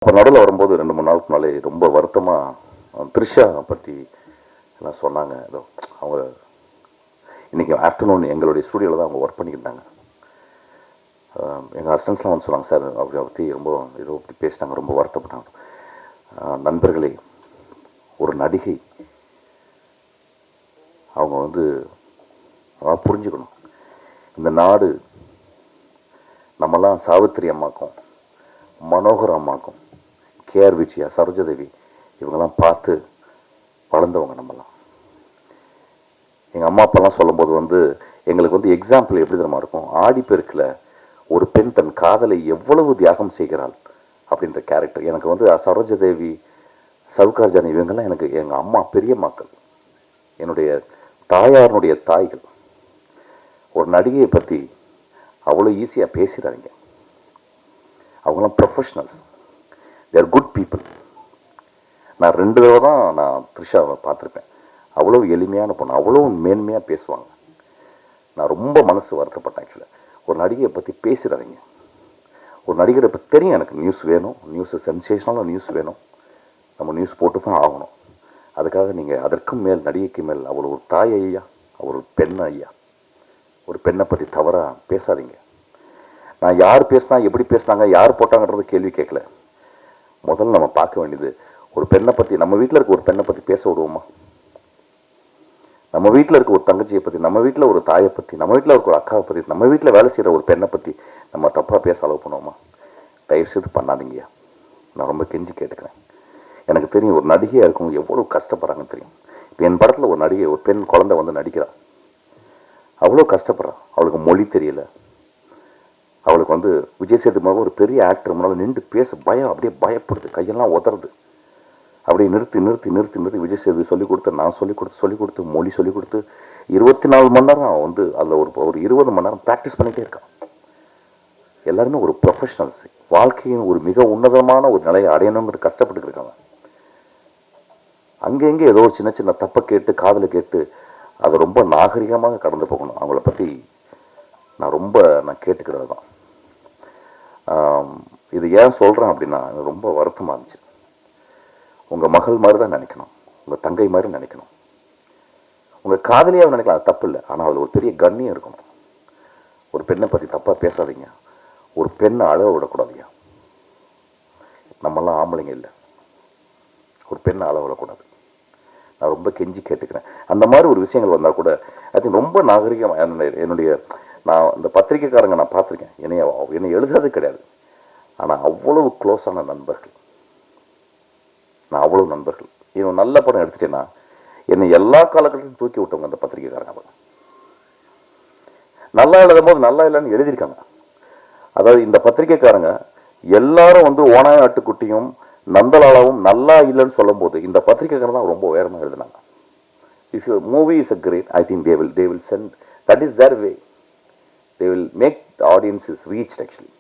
அப்போ நடுவில் வரும்போது 2-3 நாளுக்கு முன்னாலே ரொம்ப வருத்தமாக த்ரிஷா பற்றி எல்லாம் சொன்னாங்க. ஏதோ அவங்க இன்றைக்கி ஆஃப்டர்நூன் எங்களுடைய ஸ்டூடியோவில் தான் அவங்க ஒர்க் பண்ணிக்கிட்டாங்க. எங்கள் அசிஸ்டன்ஸ்லாம் வந்து சொன்னாங்க, சார் அவரை பற்றி ரொம்ப ஏதோ இப்படி பேசிட்டாங்க, ரொம்ப வருத்தப்பட்டாங்க. நண்பர்களே, ஒரு நடிகை அவங்க வந்து புரிஞ்சுக்கணும். இந்த நாடு நம்மலாம் சாவித்திரி அம்மாக்கும் மனோகர் அம்மாக்கும் கேஆர் விஜயா சரோஜாதேவி இவங்கெல்லாம் பார்த்து வளர்ந்தவங்க. நம்மலாம் எங்கள் அம்மா அப்பாலாம் சொல்லும்போது வந்து எங்களுக்கு வந்து எக்ஸாம்பிள் எப்படி தெரியுமா இருக்கும், ஆடிப்பெருக்கில் ஒரு பெண் தன் காதலை எவ்வளவு தியாகம் செய்கிறாள் அப்படின்ற கேரக்டர். எனக்கு வந்து சரோஜாதேவி சவுகார் ஜானி இவங்கெல்லாம் எனக்கு எங்கள் அம்மா பெரியம்மாக்கள், என்னுடைய தாயாரனுடைய தாய்கள். ஒரு நடிகையை பற்றி அவ்வளோ ஈஸியாக பேசிடாதீங்க. அவங்களாம் ப்ரொஃபஷ்னல்ஸ், தேர் குட் பீப்புள். நான் 2 தடவை தான் நான் த்ரிஷாவை பார்த்துருப்பேன். அவ்வளோ எளிமையான பொண்ணு, அவ்வளோ மேன்மையாக பேசுவாங்க. நான் ரொம்ப மனசு வருத்தப்பட்டேன். ஆக்சுவலாக ஒரு நடிகையை பற்றி பேசிடாதீங்க. ஒரு நடிகரை பற்றி தெரியும், எனக்கு நியூஸ் வேணும், நியூஸ் சென்சேஷனலாக நியூஸ் வேணும், நம்ம நியூஸ் போட்டு தான் ஆகணும். அதுக்காக நீங்கள் அதற்கும் மேல் நடிகைக்கு மேல் அவ்வளோ ஒரு தாய் ஐயா, ஒரு பெண் ஐயா, ஒரு பெண்ணை பற்றி தவறாக பேசாதீங்க. நான் யார் பேசினா எப்படி பேசினாங்க யார் போட்டாங்கன்றது கேள்வி கேட்கல. முதல்ல நம்ம பார்க்க வேண்டியது ஒரு பெண்ணை பற்றி, நம்ம வீட்டில் இருக்க ஒரு பெண்ணை பற்றி பேச விடுவோமா? நம்ம வீட்டில் இருக்க ஒரு தங்கச்சியை பற்றி, நம்ம வீட்டில் ஒரு தாயை பற்றி, நம்ம வீட்டில் இருக்க ஒரு அக்காவை பற்றி, நம்ம வீட்டில் வேலை செய்கிற ஒரு பெண்ணை பற்றி நம்ம தப்பாக பேச அளவு பண்ணுவோமா? தயவுசெய்து பண்ணாதீங்கய்யா. நான் ரொம்ப கெஞ்சி கேட்டுக்கிறேன். எனக்கு தெரியும் ஒரு நடிகையாக இருக்கவங்க எவ்வளோ கஷ்டப்படுறாங்கன்னு தெரியும். இப்போ என் படத்தில் ஒரு நடிகை, ஒரு பெண் குழந்தை வந்து நடிக்கிறாள், அவ்வளோ கஷ்டப்படுறான். அவளுக்கு மொழி தெரியல. அவளுக்கு வந்து விஜய் சேதுபதி ஒரு பெரிய ஆக்டர் முன்னால் நின்று பேச பயம், அப்படியே பயப்படுது, கையெல்லாம் உதறது. அப்படியே நிறுத்தி விஜய் சேதுபதி சொல்லிக் கொடுத்து, நான் சொல்லிக் கொடுத்து மொழி சொல்லிக் கொடுத்து 24 மணி நேரம் அவன் வந்து அதில் ஒரு 20 மணி நேரம் ப்ராக்டிஸ் பண்ணிகிட்டே இருக்கான். எல்லாருமே ஒரு ப்ரொஃபஷனல்ஸ், வாழ்க்கையின் ஒரு மிக உன்னதமான ஒரு நிலையை அடையணுங்கிற கஷ்டப்பட்டு இருக்காங்க. அங்கங்கே ஏதோ ஒரு சின்ன சின்ன தப்பை கேட்டு காதலை கேட்டு அதை ரொம்ப நாகரிகமாக கடந்து போகணும். அவங்கள பற்றி நான் கேட்டுக்கிறது தான். இது ஏன் சொல்கிறேன் அப்படின்னா, ரொம்ப வருத்தமாக இருந்துச்சு. உங்கள் மகள் மாதிரி தான் நினைக்கணும், உங்கள் தங்கை மாதிரி நினைக்கணும், உங்கள் காதலியாக நினைக்கலாம், அது தப்பு இல்லை. ஆனால் அதில் ஒரு பெரிய கண்ணியம் இருக்கணும். ஒரு பெண்ணை பற்றி தப்பாக பேசாதீங்க. ஒரு பெண்ணை அழக விடக்கூடாதுங்க. நம்மளாம் ஆம்பளைங்க இல்லை, ஒரு பெண்ணை அழக விடக்கூடாது. நான் ரொம்ப கெஞ்சி கேட்டுக்கிறேன். அந்த மாதிரி ஒரு விஷயங்கள் வந்தால் கூட அது ரொம்ப நாகரிகமாக என்னுடைய நான் இந்த பத்திரிக்கைக்காரங்க நான் பார்த்துருக்கேன். என்னை எழுதாது கிடையாது, ஆனால் அவ்வளவு க்ளோஸான நண்பர்கள். நான் அவ்வளோ நண்பர்கள். இன்னும் நல்ல படம் எடுத்துட்டேன்னா என்னை எல்லா காலகட்டத்திலும் தூக்கி விட்டவங்க அந்த பத்திரிக்கைக்காரங்க. நல்லா எழுதும் போது நல்லா இல்லைன்னு எழுதியிருக்காங்க. அதாவது இந்த பத்திரிக்கைக்காரங்க எல்லாரும் வந்து ஓனாய் ஆட்டுக்குட்டியும் நந்தலாலாவும் நல்லா இல்லைன்னு சொல்லும் போது இந்த பத்திரிக்கைக்காரங்க தான் ரொம்ப உயரமாக எழுதினாங்க. If your movie is a great, I think they will send, that is their way. They will make the audiences reached actually.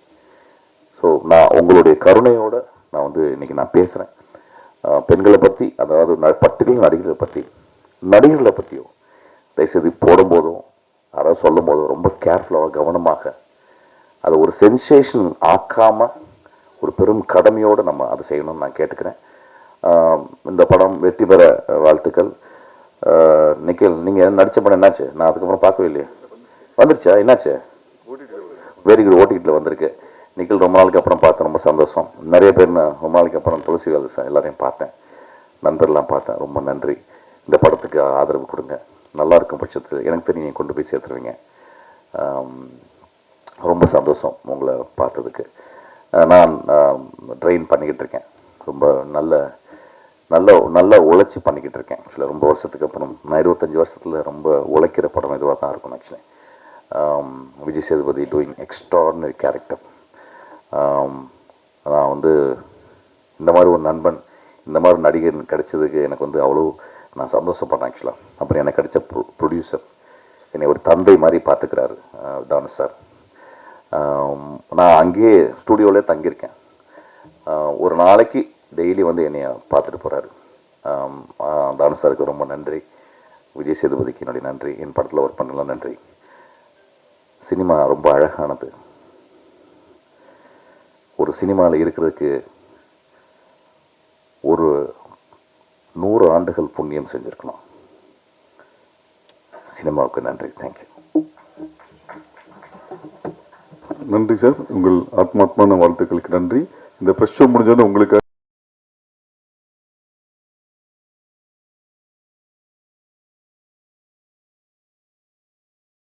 So நான் உங்களுடைய கருணையோடு நான் வந்து இன்றைக்கி நான் பேசுகிறேன். பெண்களை பற்றி, அதாவது பர்டிகுலர் நடிகர்களை பற்றியோ தயவுசெய்து போடும்போதும் யாராவது சொல்லும் போதும் ரொம்ப கேர்ஃபுல்லாக கவனமாக அதை ஒரு சென்சேஷன் ஆக்காமல் ஒரு பெரும் கடமையோடு நம்ம அதை செய்யணும்னு நான் கேட்டுக்கிறேன். இந்த படம் வெற்றி பெற வாழ்த்துக்கள். நிக்கில், நீங்கள் நடித்த படம் என்னாச்சு? நான் அதுக்கப்புறம் பார்க்கவே இல்லையே. வந்துருச்சா? என்னாச்சு? வெரி குட், ஓடிடியில் வந்திருக்கு. நிக்கில் ரொம்ப நாளைக்கு அப்புறம் பார்த்தேன், ரொம்ப சந்தோஷம். நிறைய பேர் நான் ரொம்ப நாளைக்கு அப்புறம் துளசி வேலை எல்லாரையும் பார்த்தேன், நண்பர்லாம் பார்த்தேன். ரொம்ப நன்றி. இந்த படத்துக்கு ஆதரவு கொடுங்க. நல்லா இருக்கும் பட்சத்தில் எனக்கு தெரியும் நீங்கள் கொண்டு போய் சேர்த்துருவீங்க. ரொம்ப சந்தோஷம் உங்களை பார்த்ததுக்கு. நான் ட்ரெயின் பண்ணிக்கிட்டு இருக்கேன். ரொம்ப நல்ல உழைச்சி பண்ணிக்கிட்டு இருக்கேன். ஆக்சுவலாக ரொம்ப வருஷத்துக்கு அப்புறம், நான் 25 வருஷத்தில் ரொம்ப உழைக்கிற படம் இதுவாக தான் இருக்கும். Actually Vijay Sethupathi doing extraordinary character. நான் வந்து இந்த மாதிரி ஒரு நண்பன், இந்த மாதிரி நடிகர் கிடைச்சதுக்கு எனக்கு வந்து அவ்வளோ நான் சந்தோஷப்படுறேன். ஆக்சுவலாக அப்புறம் எனக்கு கிடைச்ச ப்ரொடியூசர் என்னை ஒரு தந்தை மாதிரி பார்த்துக்கிறாரு, தானு சார். நான் அங்கேயே ஸ்டூடியோவிலே தங்கியிருக்கேன். ஒரு நாளைக்கு டெய்லி வந்து என்னை பார்த்துட்டு போகிறாரு. தானு சாருக்கு ரொம்ப நன்றி. விஜய் சேதுபதிக்கு என்னுடைய நன்றி. என் படத்தில் ஒர்க் பண்ணலாம் நன்றி. சினிமா ரொம்ப அழகானது. ஒரு சினிமாவில் இருக்கிறதுக்கு ஆண்டுகள் புண்ணியம் செஞ்சிருக்கணும். சினிமாவுக்கு நன்றி. தேங்க்யூ. நன்றி சார், உங்கள் ஆத்மாத்மான வாழ்த்துக்களுக்கு நன்றி. இந்த ப்ரெஷ் ஷோ முடிஞ்சோன்னு உங்களுக்கு